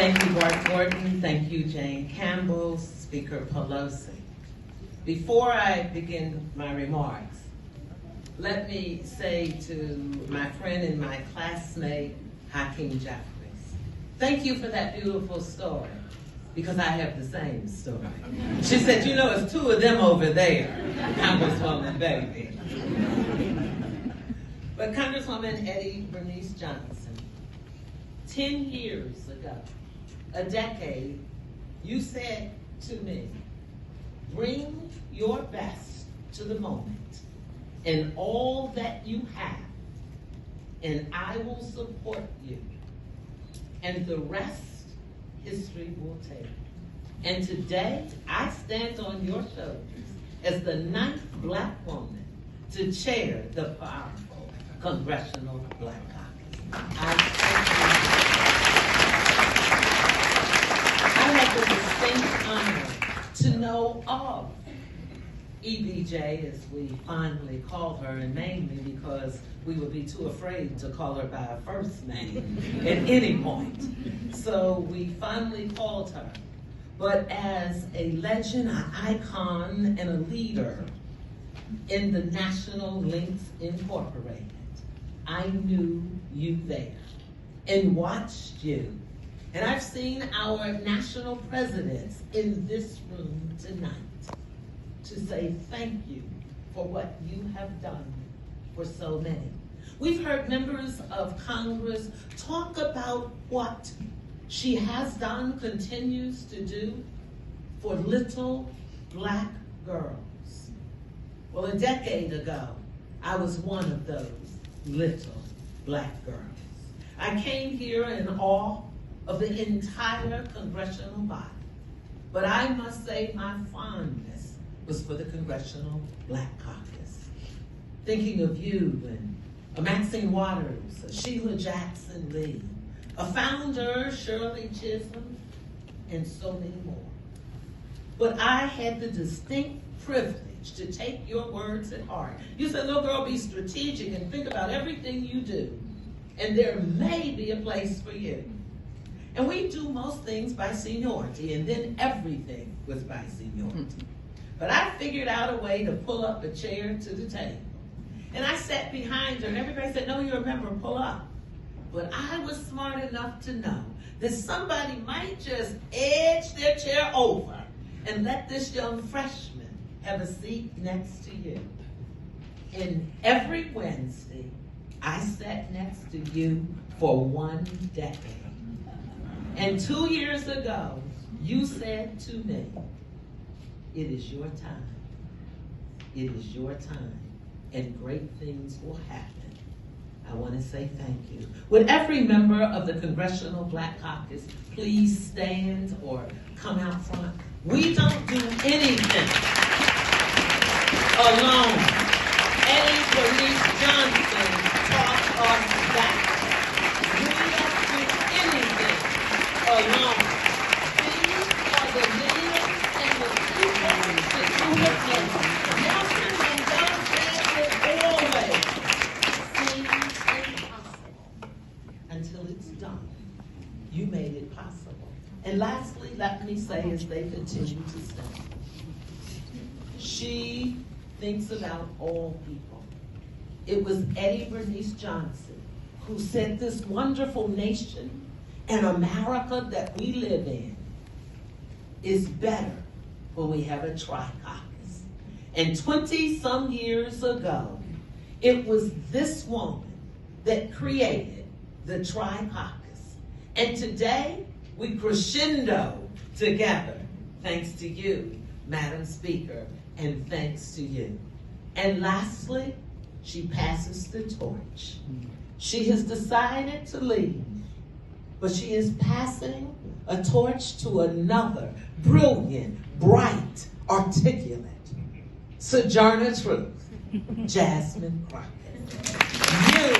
Thank you, Bart Gordon. Thank you, Jane Campbell, Speaker Pelosi. Before I begin my remarks, let me say to my friend and my classmate, Hakeem Jeffries, thank you for that beautiful story, because I have the same story. She said, you know, it's two of them over there, Congresswoman baby. But Congresswoman Bernice Johnson, 10 years ago, a decade, you said to me, bring your best to the moment and all that you have, and I will support you. And the rest, history will tell. And today, I stand on your shoulders as the 9th Black woman to chair the powerful Congressional Black Caucus. I have the distinct honor to know of EBJ, as we fondly call her, and mainly because we would be too afraid to call her by her first name at any point. So we fondly called her. But as a legend, an icon, and a leader in the National Links Incorporated, I knew you there and watched you. And I've seen our national presidents in this room tonight to say thank you for what you have done for so many. We've heard members of Congress talk about what she has done, continues to do for little Black girls. Well, a decade ago, I was one of those little Black girls. I came here in awe of the entire congressional body, but I must say my fondness was for the Congressional Black Caucus. Thinking of you and Maxine Waters, Sheila Jackson Lee, a founder, Shirley Chisholm, and so many more. But I had the distinct privilege to take your words at heart. You said, little girl, be strategic and think about everything you do, and there may be a place for you. And we do most things by seniority, and then everything was by seniority. But I figured out a way to pull up a chair to the table. And I sat behind her, and everybody said, no, you remember, pull up. But I was smart enough to know that somebody might just edge their chair over and let this young freshman have a seat next to you. And every Wednesday, I sat next to you for 1 decade. And 2 years ago, you said to me, it is your time. It is your time, and great things will happen. I want to say thank you. Would every member of the Congressional Black Caucus please stand or come out front? We don't do anything alone. Bernice Johnson taught us that. We don't do anything alone. These are the leaders and the people that you have known. Nelson Mandela said it always seems impossible until it's done. You made it possible. And lastly, let me say, as they continue to stand, she thinks about all people. It was Bernice Johnson who said this wonderful nation and America that we live in is better when we have a tri-caucus. And 20-some years ago, it was this woman that created the tri-caucus. And today, we crescendo together, thanks to you, Madam Speaker, and thanks to you. And lastly, she passes the torch. She has decided to leave, but she is passing a torch to another brilliant, bright, articulate Sojourner Truth, Jasmine Crockett. You